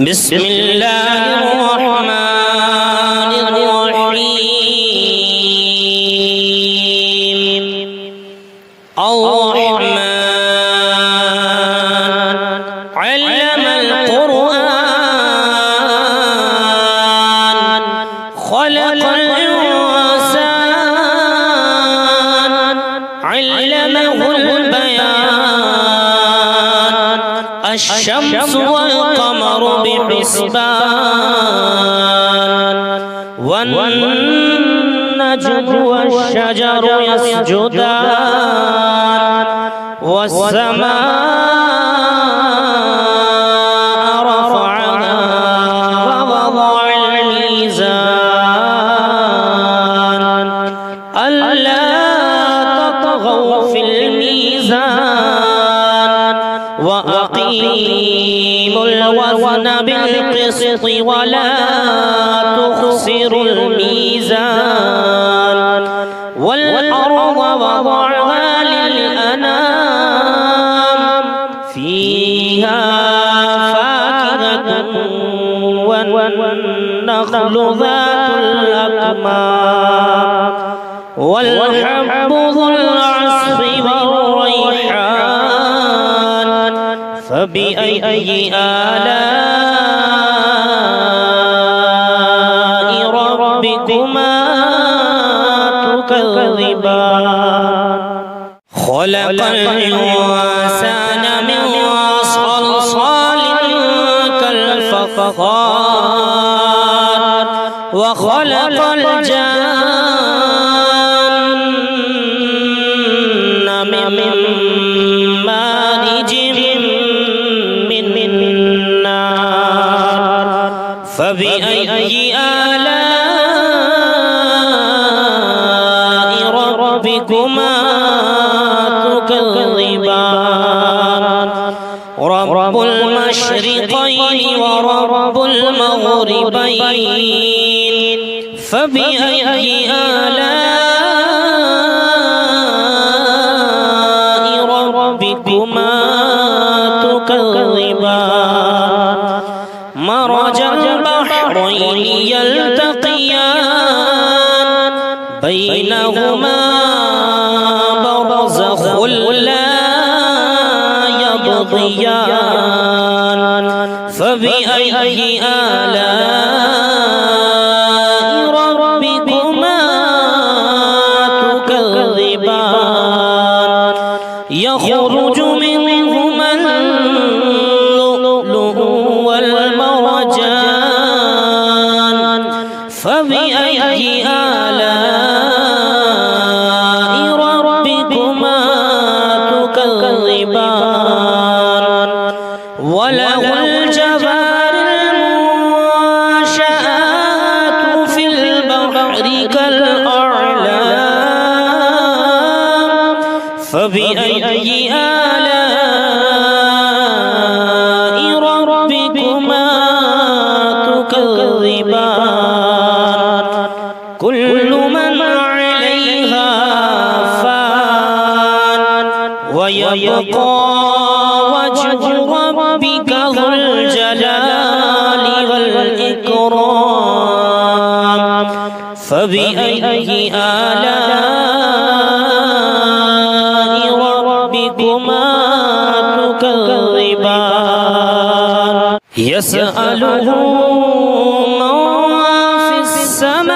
بسم الله الرحمن الرحيم الرحمن علم القرآن خلق الإنسان علمه البيان الشمس والقمر بحسبان والنجم والشجر يسجدان والسماء رفعها ووضع الميزان ألا تطغوا في الميزان وأقيموا الوزن بالقسط ولا تخسروا الميزان والأرض وضعها للأنام فيها فاكهة والنخل ذات الأكمام والحب ذو العصف والريحان فبأي آلاء ربكما تكذبان خلق الإنسان من صلصال كالفخار وخلق الجن من مارج من نار فبأي آلاء ربكما تكذبان رب المشرقين ورب المغربين فبأي آلاء ربكما تكذبان مرج البحرين يلتقيان بينهما برزخ لا يبغيان فبأي آلاء ربكما تكذبان يخرج منهما اللؤلؤ والمرجان فبأي آلاء ربكما تكذبان وله الجوار المنشآت في البحر كالأعلام فبأي آلاء ربكما تكذبان كل من عليها فان ويبقى وجه ربك ذو الجلال والإكرام فبأي آلاء ربكما تكذبان يسأله من في السماوات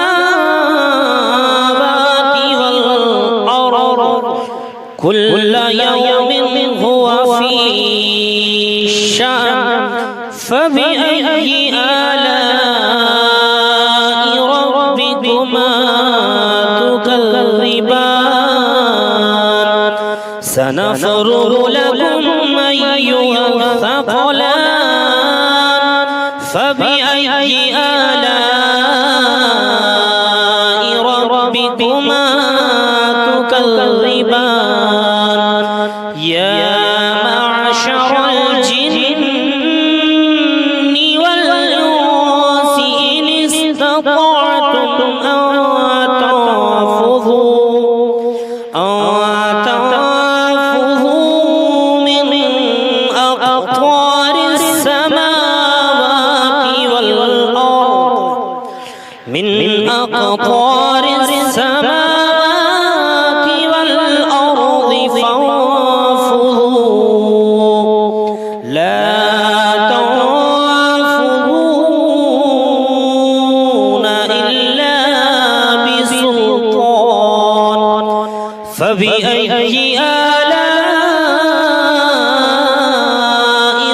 والأرض كل يوم هو في شأن فبأي آلاء ربكما تكذبان سنفرغ لكم أيها الثقلان فبأي آلاء ربكما تكذبان يا معشر الجن والإنس إن استطعتم أن تنفذوا من أقطار السماوات أقطار السماوات والأرض فانفذوا لا تنفذون إلا بسلطان فبأي آلاء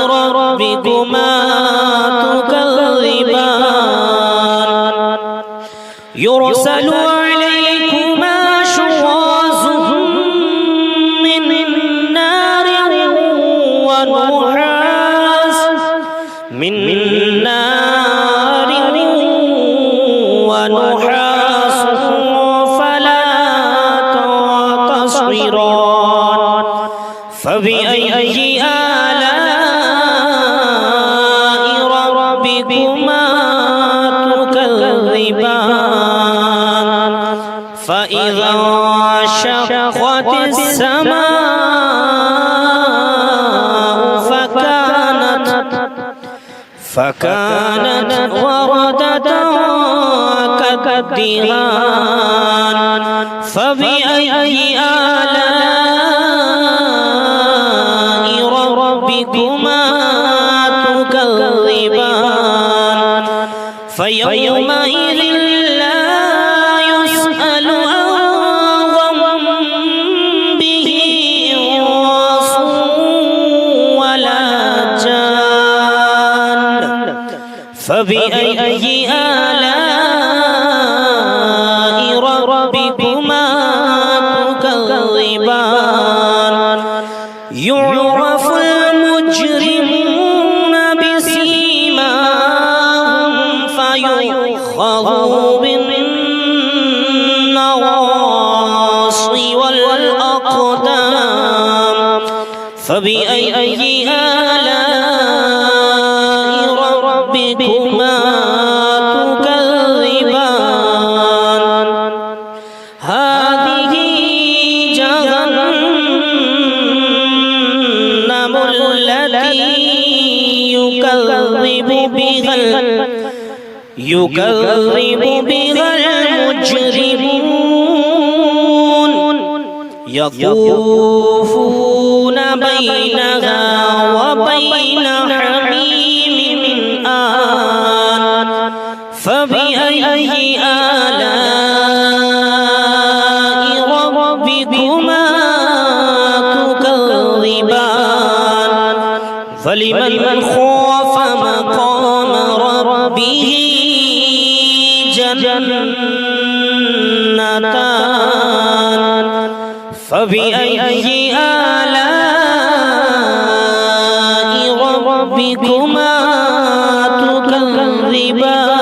ربكما تكذبان يرسل عليكما شواظ من نار ونحاس فلا تنتصران فبأي آلاء ربكما تكذبان فإذا انشقت السماء فكانت وردة كالدهان فبأي آلاء ربكما تكذبان فيومئذ لا يسأل عن ذنبه إنس ولا جان فبأي آلاء ربكما تكذبان يعرف المجرمون بسيماهم فيؤخذ بالنواصي والأقدام فبأي آلاء ربكما تكذبان هذه جهنم التي يكذب بها المجرمون يطوفون بينها وبين حميم آن فبأي آلاء ربكما تكذبان فلمن خاف مقام ربه جنتان فبأي آلاء ربكما تكذبان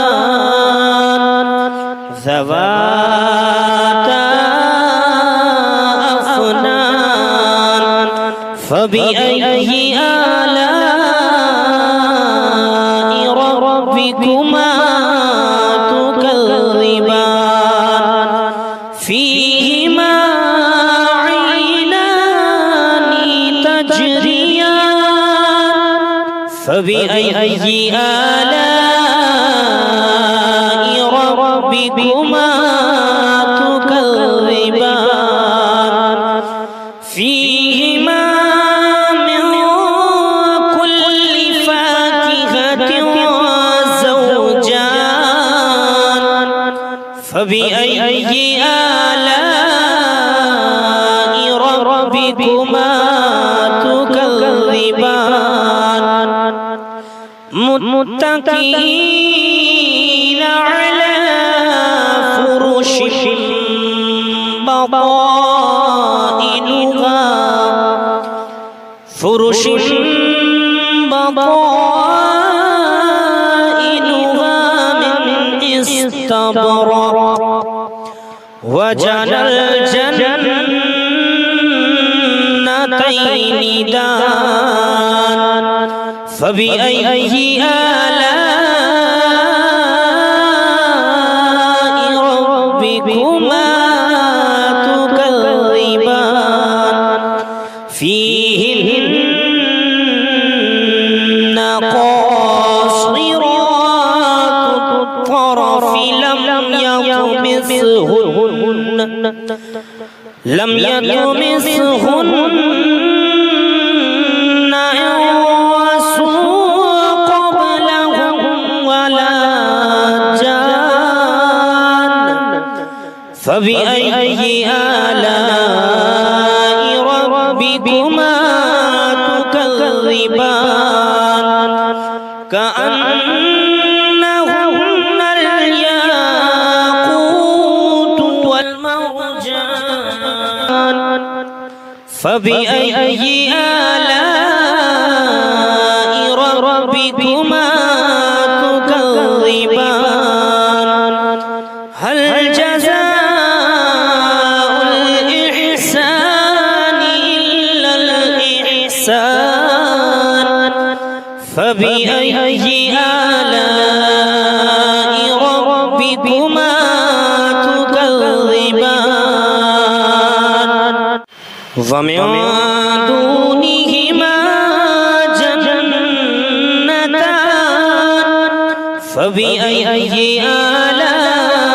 ذواتا أفنان فبأي آلاء ربكما تكذبان فيهما عينان تجريان فبأي آلاء ربكما تكذبان فيهما من كل فاكهة زوجان فبأي آلاء ربكما تكذبان متكئين على فرش بطائنها من استبرق وجنى الجنتين دان فبأي آلاء ربكما تكذبان فيهن قاصرات الطرف لم يطمثهن لم يطمثهن إنس قبلهم ولا جان فبأي آلاء ربكما تكذبان كأنهن الياقوت والمرجان فبأي آلاء ربكما تكذبان هل جزاء الإحسان إلا الإحسان فبأي آلاء ربكما تكذبان ومن دونهما جنتان فبأي آلاء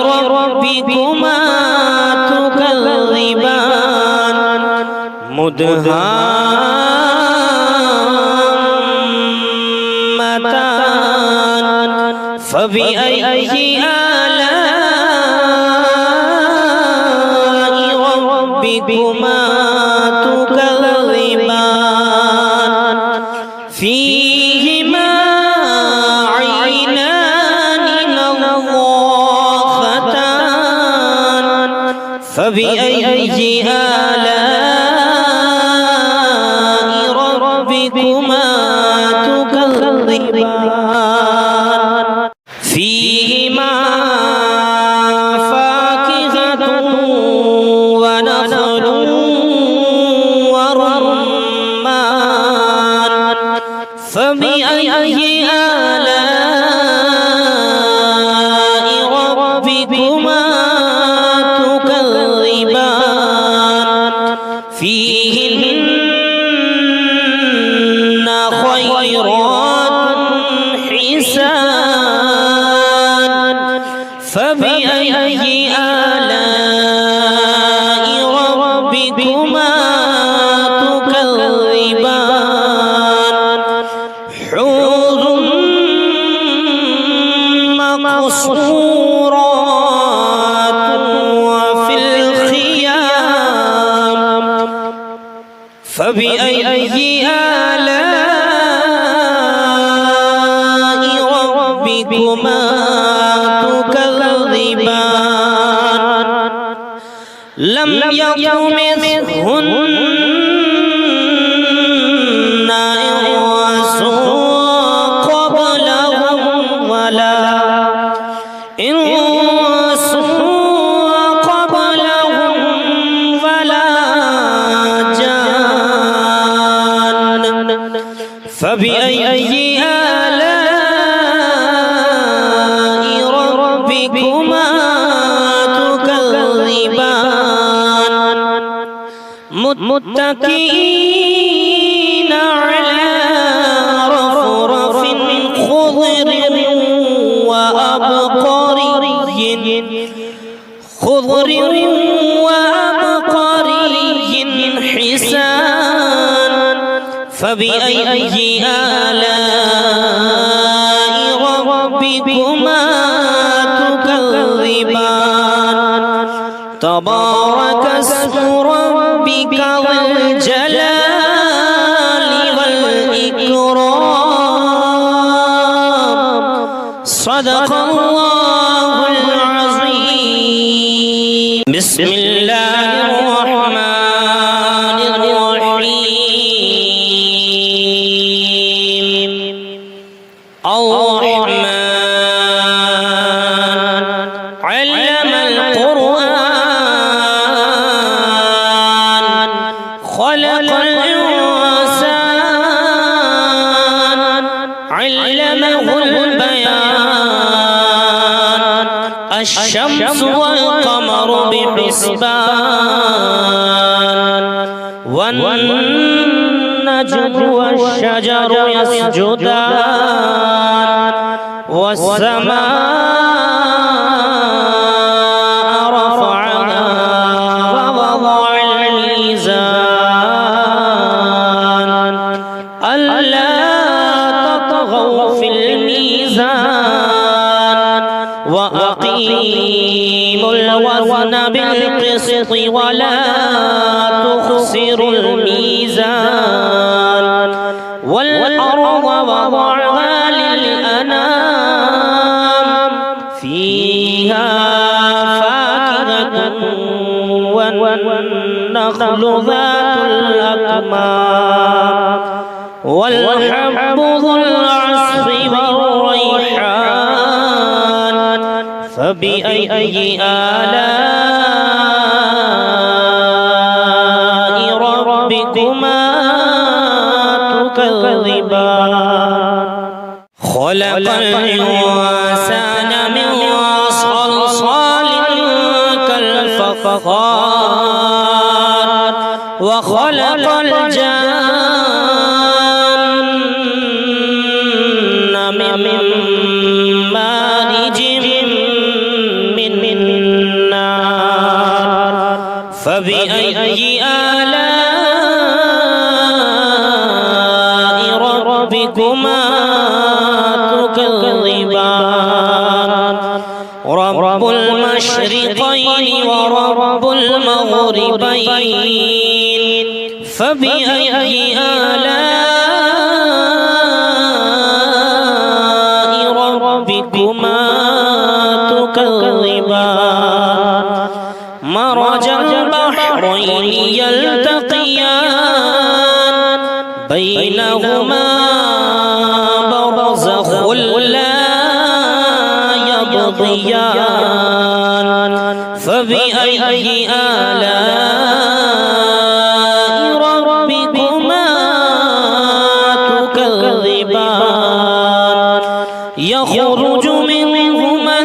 ربكما تكذبان مدهامتان فبأي آلاء ربكما تكذبان فيهما عينان نضاختان فبأي آلاء ربكما تكذبان فيهما فاكهة ونخل ورمان فبأي آلاء ربكما تكذبان فيهن خيرات حسان فبأي آلاء ربكما تكذبان حور مقصورات وفي الخيام فبأي آلاء ربكما تكذبان لم يطمثهن إنس قبلهم ولا جان فبأي آلاء ربكما تكذبان متكئين على رفرف خضر وأبقري حسان فبأي آلاء ربكما تكذبان تبارك اسم ربك ذو الجلال والإكرام صدق الله العظيم بسم الله الرحمن الرحيم الرحمن علم القرآن خلق الإنسان علمه البيان الشمس والقمر بحسبان والنجم والشجر يسجدان والسماء رفعها وأقيموا الوزن بالقسط ولا تخسروا الميزان والأرض وضعها للأنام فيها فاكهة والنخل ذات الأكمام والحب ذو العصف والريحان فبأي آلاء ربكما تكذبان خلق الإنسان من صلصال كالفخار وخلق الجن من مارج من نار فبأي آلاء ربكما تكذبان رب المشرقين ورب المغربين فبأي آلاء ربكما تكذبان مرج البحرين يلتقيان بينهما برزخ لا يبغيان فبأي آلاء ربكما تكذبان يخرج منهما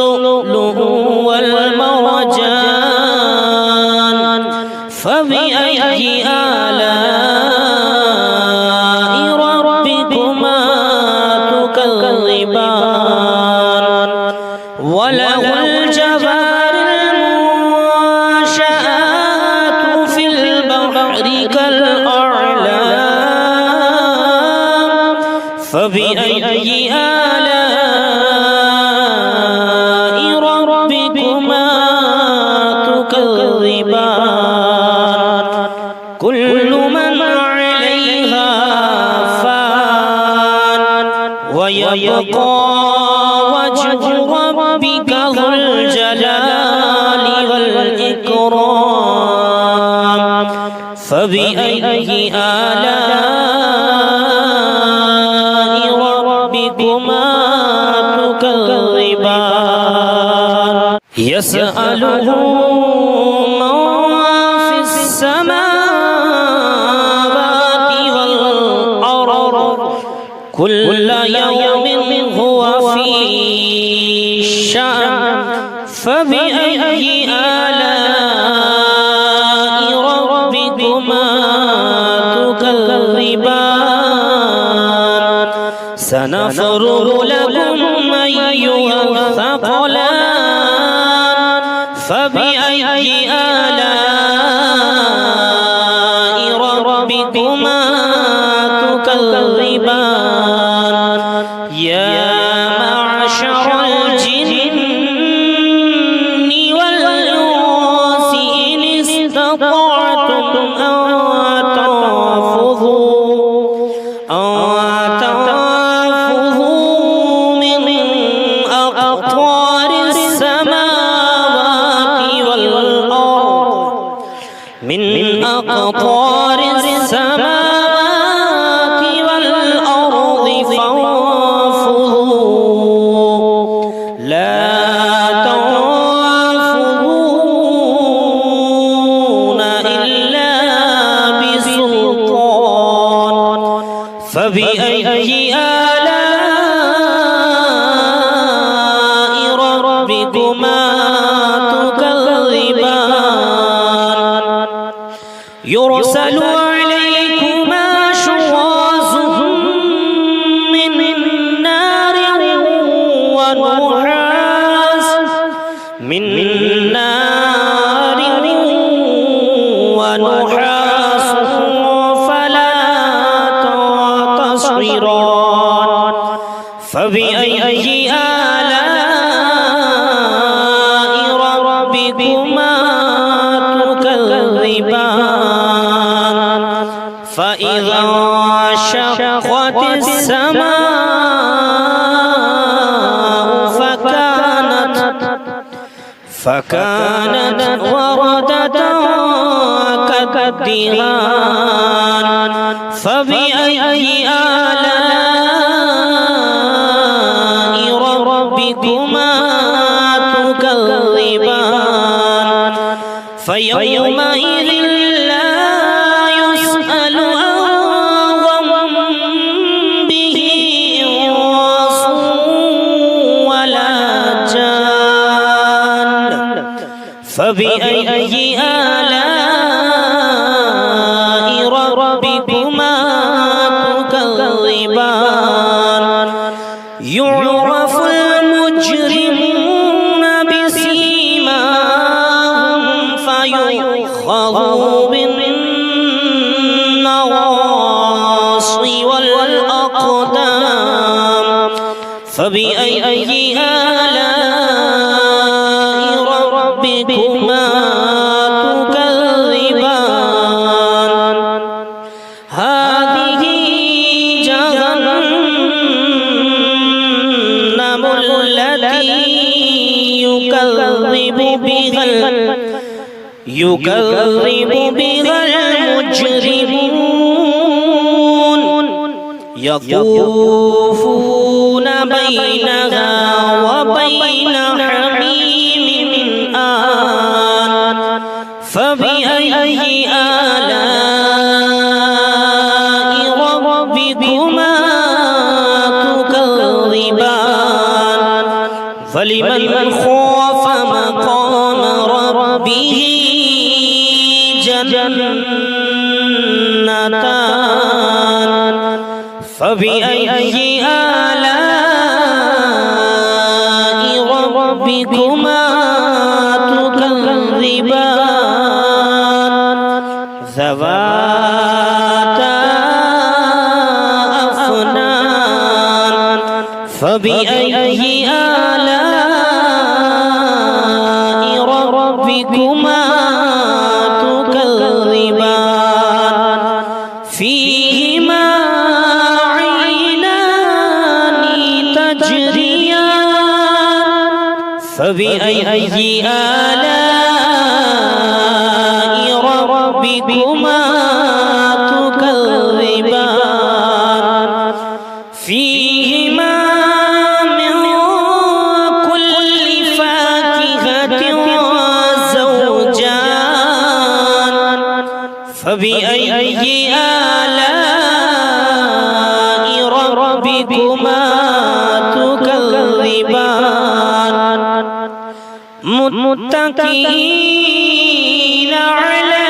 اللؤلؤ والمرجان فبأي آلاء ربكما تكذبان وله الجوار المنشآت في البحر كالأعلام فبأي آلاء ربكما تكذبان كل من عليها فان ويبقى وجه ربك ذو الجلال والإكرام فبأي آلاء ربكما تكذبان يسأله من في السماوات والأرض كل يوم هو في شأن فبأي آلاء ربكما تكذبان سنفرغ لكم أيها الثقلان فبأي آلاء ربكما تكذبان يا معشر الجن والإنس إن استطعتم أن تنفذوا من أقطار السماوات والأرض من أقطار السماوات والأرض فانفذوا لا تنفذون إلا بسلطان فبأي آلاء ربكما تكذبان يرسل عليكما شواظ من نار ونحاس فلا تصبران فبأي آلاء فكانت وردة كالدهان فبأي آلاء ربكما تكذبان فيومئذ لا يسأل عن ذنبه إنس ولا جان فبأي آلاء ربكما تكذبان يعرف المجرمون بسيماهم فيؤخذ بالنواصي والأقدام فبأي آلاء ربكما تكذبان هذه جهنم التي يكذب بها المجرمون يطوفون بينها وبين حميم آن فبأي آلاء ربكما تكذبان فلمن خاف مقام ربه جنتان فبأي آلاء ربكما تكذبان ذواتا أفنان فبأي آلاء ربكما تكذبان فيهما عينان تجريان فبأي آلاء ربكما تكذبان فيهما من كل فاكهة زوجان فبأي آلاء ربكما تكذبان متكئين على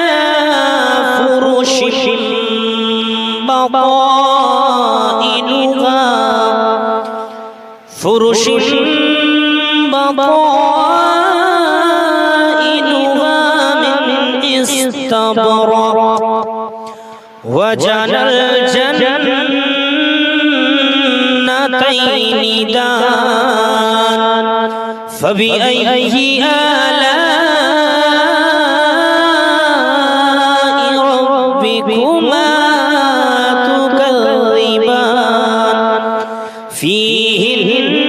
فرش بطائنها من استبرق وجنى الجنتين دان فبأي آلاء ربكما تكذبان فيهن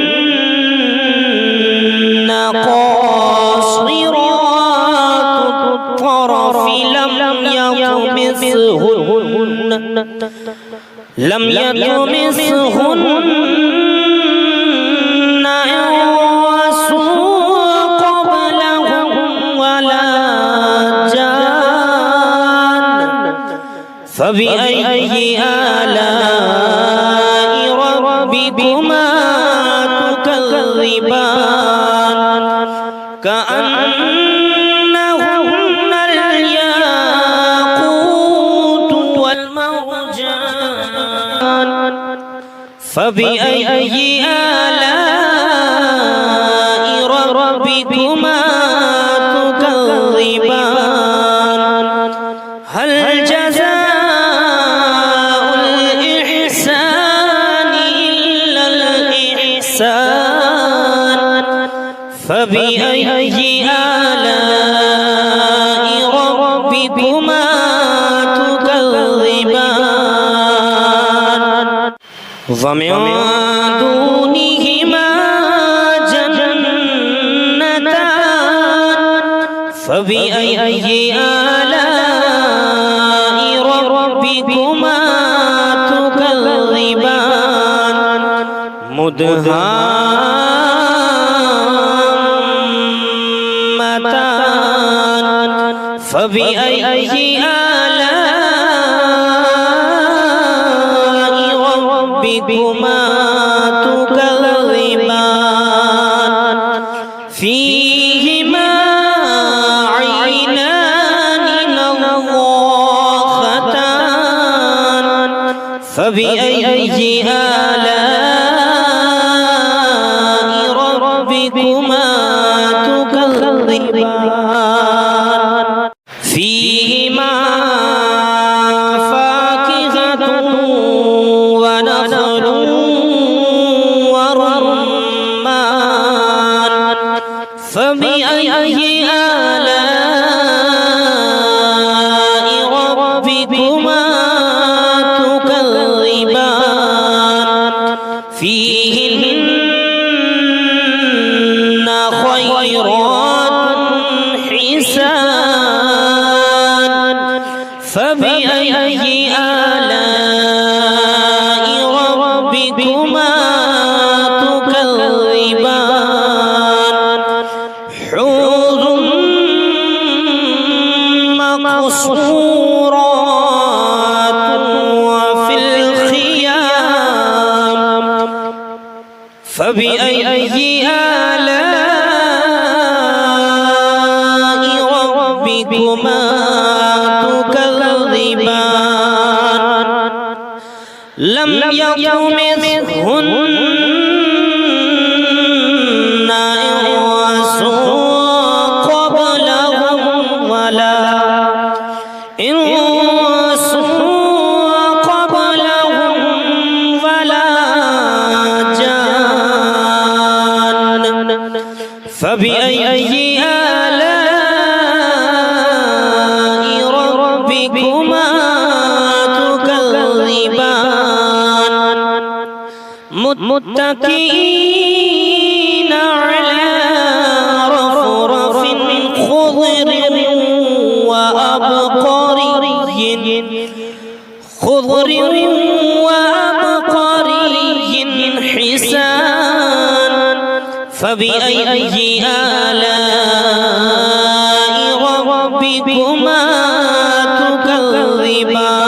قاصرات الطرف لم يطمثهن إنس قبلهم ولا جان فبأي آلاء ربكما تكذبان كأنهن الياقوت والمرجان فبأي آلاء ربكما تكذبان هل جزاء الإحسان إلا الإحسان فبأي آلاء ربكما تكذبان ومن دونهما جنتان فبأي آلاء ربكما تكذبان مدهامتان فبأي آلاء ربكما تكذبان فيهما عينان نضاختان فبأي آلاء ربكما تكذبان فيهما فاكهة ونخل ورمان فبأي آلاء ربكما تكذبان فيهن خيرات حسان فبأي آلاء ربكما تكذبان حور مقصورات وفي الخيام فبأي آلاء ربكما تكذبان لم يطمثهن إنس قبلهم ولا جان فبأي آلاء ربكما تكذبان متكئين على رفرف خضر وأبقري حسان فبأي آلاء ربكما تكذبان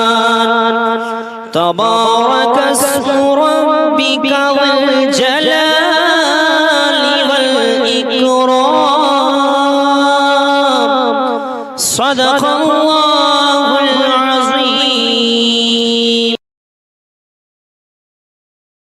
تبارك اسم ربك ذي الجلال والإكرام صدق الله